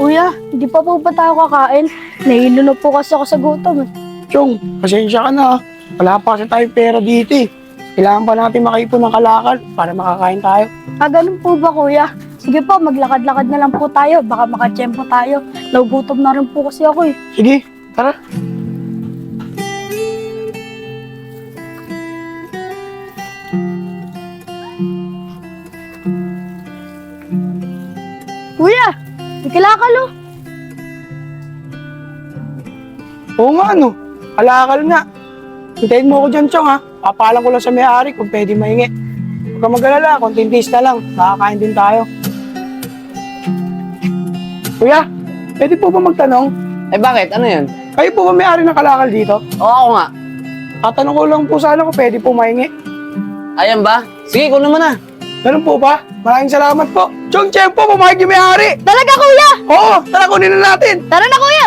Kuya, hindi pa po ba tayo kakain? Nahilo na po kasi ako sa gutom. Chong, pasensya ka na. Wala pa kasi tayong pera dito eh. Kailangan pa natin makaipon ng kalakal para makakain tayo. Ganun po ba kuya? Sige po, maglakad-lakad na lang po tayo. Baka makatsyempo tayo. Nagugutom na rin po kasi ako eh. Sige, tara. Kuya, may kalakal oh. Oo nga no, kalakal nga. Hintayin mo ako dyan, Chong ha. Papalang ko lang sa may-ari kung pwede maingi. Huwag ka mag-alala, konting taste na lang. Nakakain din tayo. Kuya, pwede po ba magtanong? Eh bakit? Ano yun? Kayo po ba may-ari ng kalakal dito? Oo, ako nga. Tatanong ko lang po sana kung pwede po maingi. Ayan ba? Sige, kunin mo na. Ganun po ba? Maraming salamat po. Chong, Chempo, pumayag yung may-ari. Talaga kuya! Oo, tara kunin na natin. Tara na kuya!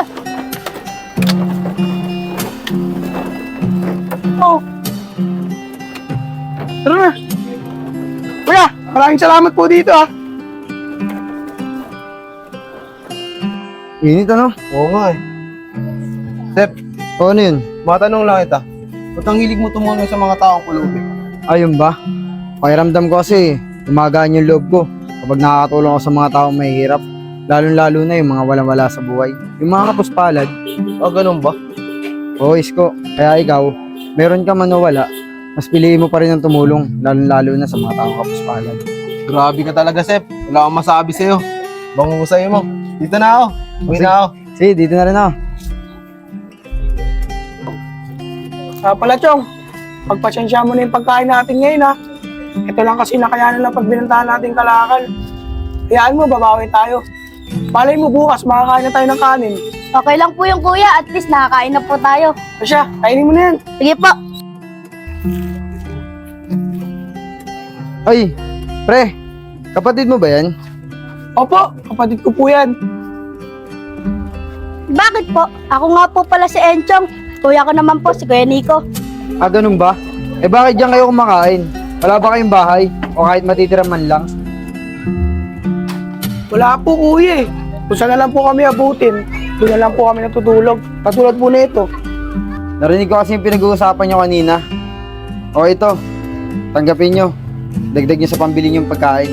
Oo. Tara na. Kuya, maraming salamat po dito ha. Init ano? Oo nga eh. Sep, O ano yun? matanong lang kita. Ba't ang hilig mo tumulong sa mga taong pulubi? Ayun ba? Pakiramdam ko kasi umagaan yung loob ko kapag nakakatulong ako sa mga taong mahihirap. Lalo-lalo na yung mga walang-wala sa buhay. Yung mga kapuspalad. Ah, ganun ba? Oo, Isko. Kaya ikaw, meron ka man o wala, mas piliin mo pa rin ang tumulong. Lalo-lalo na sa mga taong kapuspalad. Grabe ka talaga, Sep. Wala akong masabi sa'yo. Bangusay mo. Dito na ako. Uwi na ako. Sige, dito na rin ako. Pala, Chong, pagpasensya mo na yung pagkain natin ngayon ha. Ito lang kasi nakayanan lang pag binantahan natin kalakal. Hayaan mo, babawi tayo. Malay mo bukas, makakain na tayo ng kanin. Okay lang po yung kuya, at least nakakain na po tayo. Asya, kainin mo na yan. Sige po. Ay, pre, kapatid mo ba yan? Opo, kapatid ko po yan. Bakit po? Ako nga po pala si Enchong. Kuya ko naman po si Kuya Nico. Ganun ba? Eh bakit diyan kayo kumakain? Wala ba kayong bahay? O kahit matitira man lang? Wala po kuya eh. Kung saan na lang po kami abutin, doon na lang po kami natutulog. Katulad po na ito. Narinig ko kasi yung pinag-uusapan nyo kanina. O ito, tanggapin nyo. Dagdag nyo sa pambili nyong pagkain.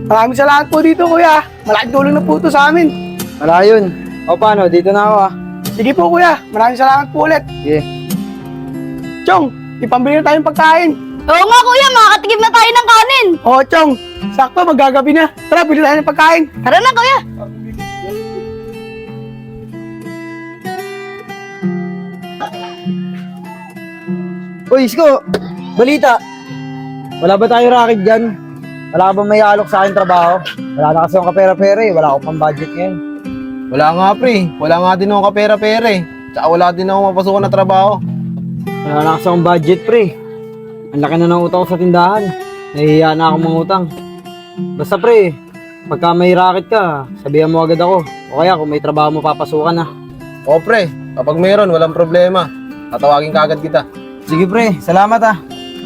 Maraming salamat po dito kuya. Malaking tulong na po ito sa amin. Wala yun. O paano, dito na ako ah. Sige po kuya, maraming salamat po ulit. Sige. Chong, ipambili na tayong pagkain. Oo nga kuya, makakatigib na tayo ng kanin. Oo Chong, sakto maggagabi na. Tara, bili tayo ng pagkain. Tara na kuya. Uy, Isko! Balita! Wala ba tayo racket dyan? Wala ka ba may alok sa akin trabaho? Wala na kasi akong kapera-pera eh. Wala akong pang-budget ngayon. Wala nga, pre. Wala nga din akong kapera-pera eh. Tsaka wala din akong mapasukan na trabaho. Wala na kasi akong budget, pre. Ang laki na ng utang ko sa tindahan. Nahihiya na akong mangutang. Basta, pre, pagka may racket ka, sabihan mo agad ako. O kaya kung may trabaho mo papasukan na. Oo, pre. Kapag meron, walang problema. Tatawagin ka agad kita. Sige, pre. Salamat ah.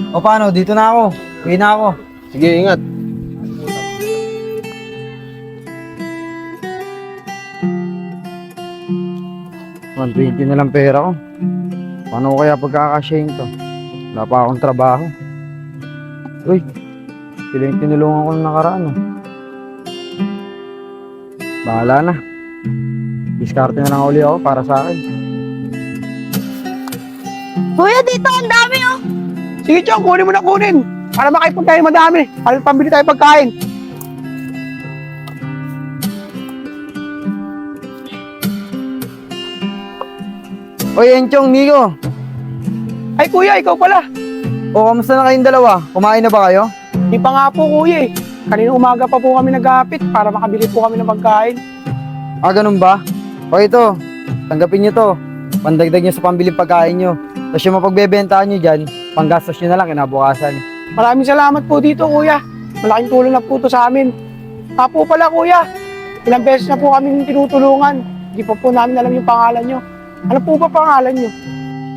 O paano, dito na ako. Uwi na ako. Sige, ingat. $120 na lang pera ko. Paano ko kaya pagkakasyahin to? Wala pa akong trabaho. Uy, sila yung tinulungan ko nung nakaraan. Oh. Bahala na. Diskarte na lang uli ako para sa akin. Kuya, dito ang dami oh. Sige Chong, kunin mo na kunin. Para makaipon tayo madami. Para pambili tayo pagkain. Oy, Enchong, Nico. Ay kuya, ikaw pala. O, kamusta na kayong dalawa? Kumain na ba kayo? Di pa nga po kuya eh. Kanina umaga pa po kami naghahapit para makabili po kami ng pagkain. Ganun ba? O ito, tanggapin nyo to. Pandagdag nyo sa pambiling pagkain nyo. Tapos yung mapagbebentahan nyo dyan, panggastos nyo na lang kinabukasan. Maraming salamat po dito kuya. Malaking tulong na po ito sa amin. Po pala kuya, ilang beses na po kami tinutulungan. Di pa po namin alam yung pangalan nyo. Ano po ba pangalan nyo?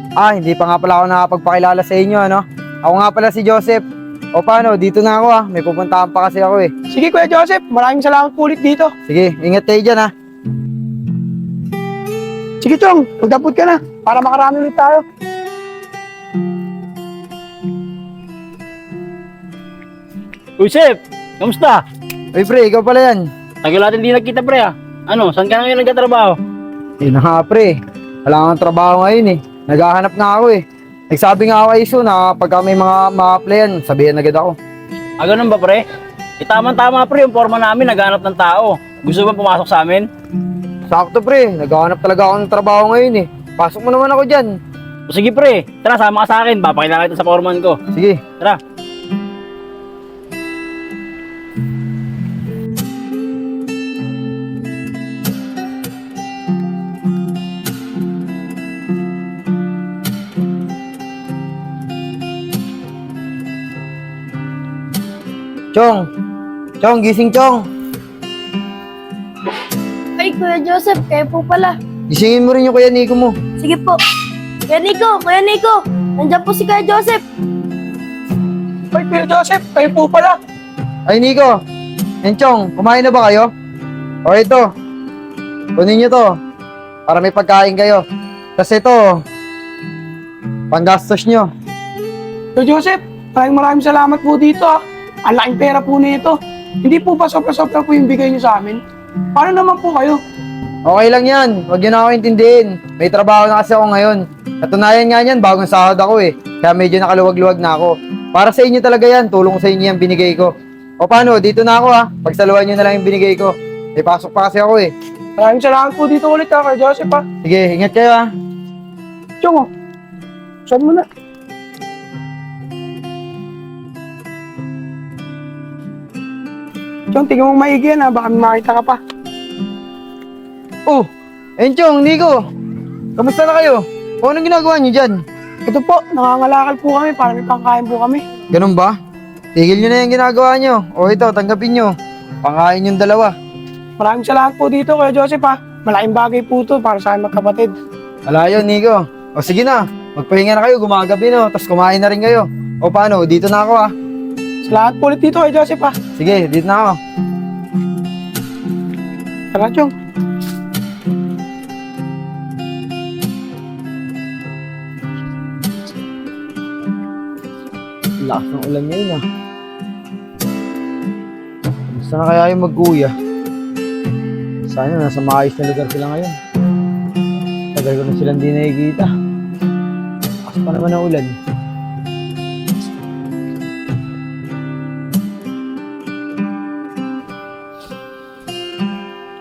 Hindi pa nga pala ako nakapagpakilala sa inyo, ano? Ako nga pala si Joseph. O paano, dito na ako ah. May pupuntahan pa kasi ako eh. Sige Kuya Joseph, maraming salamat po ulit dito. Sige, ingat kayo dyan ah. Sige, Chong, magdapot ka na para makarami ulit tayo. Uy, Sep! Kamusta? Uy, pre, ikaw pala yan. Tagal natin di nagkita, pre, ah. Ano, saan ka ngayon nagtatrabaho? Yun na nga, pre. Wala kang trabaho ngayon eh. Naghahanap na ako eh. Nagsabi nga ako kay Iso na pagka may mga ma-applyan, sabihan agad ako. Ah, ganun ba, pre? Tama-tama, pre, yung forma namin, naghanap ng tao. Gusto ba pumasok sa amin? Sakto, pre. Naghahanap talaga ako ng trabaho ngayon eh. Pasok mo naman ako dyan. O sige, pre, tara, sama ka sa akin. Papakilala kita sa foreman ko. Sige. Tara. Chong! Chong, gising Chong! Ay, Kuya Joseph, kayo po pala. Gisingin mo rin yung kuya Nico mo. Sige po. Kuya Nico, nandiyan po si Kuya Joseph. Ay, Kuya Joseph, kayo po pala. Ay, Nico! Yan, Chong, kumain na ba kayo? O, ito. Kunin nyo to. Para may pagkain kayo. Tapos ito, panggastos nyo. Kuya Joseph, maraming salamat po dito ah. Ang laking pera po nito. Hindi po ba sobra-sobra po yung bigay niyo sa amin? Paano naman po kayo? Okay lang yan. Huwag nyo na ako intindihin. May trabaho na kasi ako ngayon. Katunayan nga yan, bagong sahod ako eh. Kaya medyo nakaluwag-luwag na ako. Para sa inyo talaga yan. Tulong ko sa inyo yan binigay ko. O paano, dito na ako ha. Pagsaluhan nyo na lang yung binigay ko. May pasok pa kasi ako eh. Maraming salamat po dito ulit ha, Kuya Joseph ha. Sige, ingat kayo ha. Chong, saan mo na? Chong, tingnan mo maigi yan ha, baka may makita ka pa. Oh, Enchong, Nico. Kamusta na kayo? O anong ginagawa nyo dyan? Ito po, nangangalakal po kami para may pangkain po kami. Ganun ba? Tigil nyo na yung ginagawa nyo. O ito, tanggapin nyo. Pangkain yung dalawa. Maraming salamat po dito, Kuya Joseph ha. Malaking bagay po to para sa akin magkapatid. Wala yun, Nico. O sige na, magpahinga na kayo, gumagabi no. Tapos kumain na rin kayo. O paano, dito na ako ha. Salamat po ulit dito, Kuya Joseph ha. Sige, dito na ako. Tara, Chong. Lakas ng ulan ngayon ah. Gusto na kaya yung mag-uya? Sana nasa maayos na lugar sila ngayon. Tagal ko na silang di nakikita. Lakas pa naman ang ulan.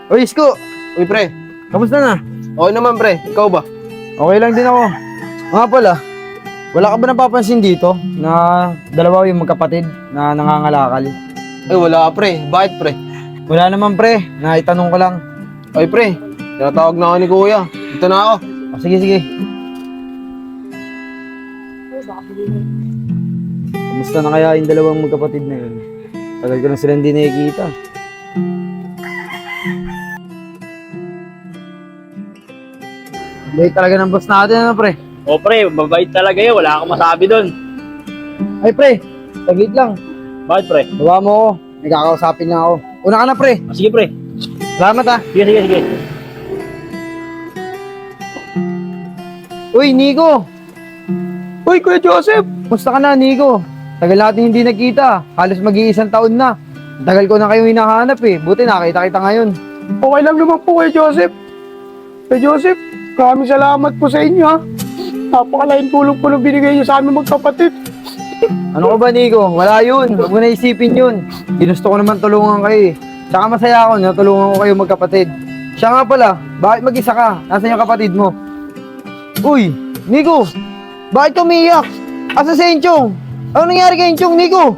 Uy, Isko! Uy, pre. Kamusta na? Okay naman, pre. Ikaw ba? Okay lang din ako. Nga pala, wala ka ba napapansin dito na dalawa yung magkapatid na nangangalakal? Ay, wala, pre. Bakit, pre? Wala naman pre, naitanong ko lang. Ay, pre. Tinatawag na ako ni kuya. Dito na ako. O, sige, sige. Kamusta na kaya yung dalawang magkapatid na yun? Tagal ko na silang di nakikita. Bait talaga ng boss natin, ano pre? O, pre, mabait talaga yun. Wala akong masabi doon. Ay pre, taglit lang. Bakit, pre? Bawa mo ako, may kakausapin na ako. Una ka na pre, O, sige, pre. salamat ha. Sige, sige, sige. Uy, Nico! Uy, Kuya Joseph! Kumusta ka na, Nico? Tagal natin hindi nagkita. Halos mag-iisang taon na. Tagal ko na kayong hinahanap eh. Buti nakita kita ngayon. Okay lang naman po, Kuya Joseph. Kuya Joseph, maraming salamat po sa inyo ha. Napakalaking tulong po na binigay niyo sa amin magkapatid. Ano ka ba, Nico? Wala yun. Huwag mo na isipin yun. Ginusto ko naman tulungan kayo eh. Tsaka masaya ako na tulungan ko kayo magkapatid. Siya nga pala, bakit mag-isa ka? Nasaan yung kapatid mo? Uy, Nico! Bakit ka umiiyak? Asa si Enchong? Ano nangyari kay Enchong, Nico?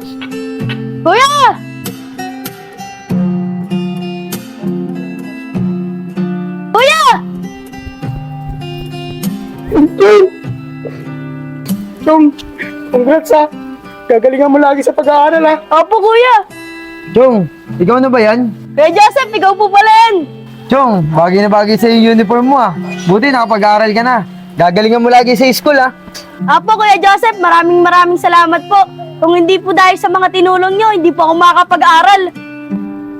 Kuya! Kuya! Chong! Chong, congrats ha. Gagalingan mo lagi sa pag-aaral ha. Opo, kuya! Chong, ikaw na ba yan? Kuya Joseph, ikaw po pala yan! Chong, bagay na bagay sa yung uniform mo ah. Buti nakapag-aaral ka na. Gagalingan mo lagi sa school ah. Opo, Kuya Joseph, maraming salamat po. Kung hindi po dahil sa mga tinulong nyo, hindi po ako makakapag-aral.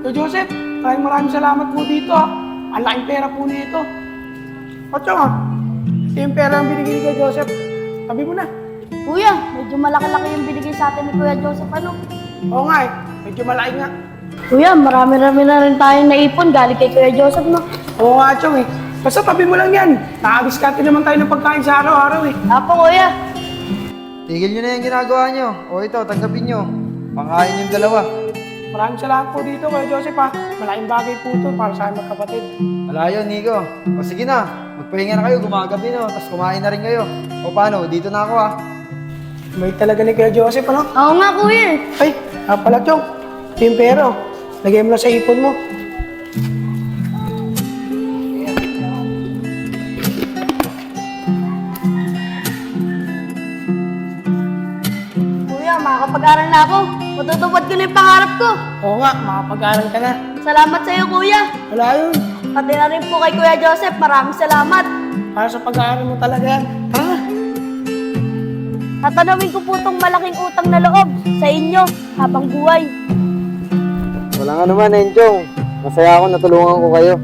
Kuya Joseph, maraming salamat po dito ha. Ang laking pera po nito. O, Chong, ito yung pera ang binigay ni Kuya Joseph. Tabi mo na. Kuya, medyo malaki-laki yung binigay sa atin ni Kuya Joseph, ano? Oo nga eh, medyo malaki nga. Kuya, marami-rami na rin tayong naipon galing kay Kuya Joseph, no? Oo nga, Chong eh. Basta tabi mo lang yan. Nakadiskarte naman tayo ng pagkain sa araw-araw eh. Apo, Kuya. Tigil nyo na yung ginagawa nyo. O ito, tanggapin nyo. Pangkain yung dalawa. Maraming salamat po dito, Kuya Joseph ha. Malaking bagay po ito para sa aming magkapatid. Wala yun, Nico. O sige na, magpahinga na kayo, gumagabi no. Tapos kumain na rin kayo. O paano, dito na ako ha. May talaga ni Kuya Joseph, ano? Oo nga, Kuya. Ay, pala, Chong. Ito yung pera, oh. Lagay mo na sa ipon mo. Kuya, makakapag-aral na ako. Matutupad ko na yung pangarap ko. Oo nga, makapag-aral ka na. Salamat sa iyo, Kuya. Wala yun. Pati na rin po kay Kuya Joseph. Maraming salamat. Para sa pag-aaral mo talaga yan. Tara na. Tatanawin ko po itong malaking utang na loob sa inyo habang buhay. Wala nga naman, Enchong. Masaya ako natulungan ko kayo.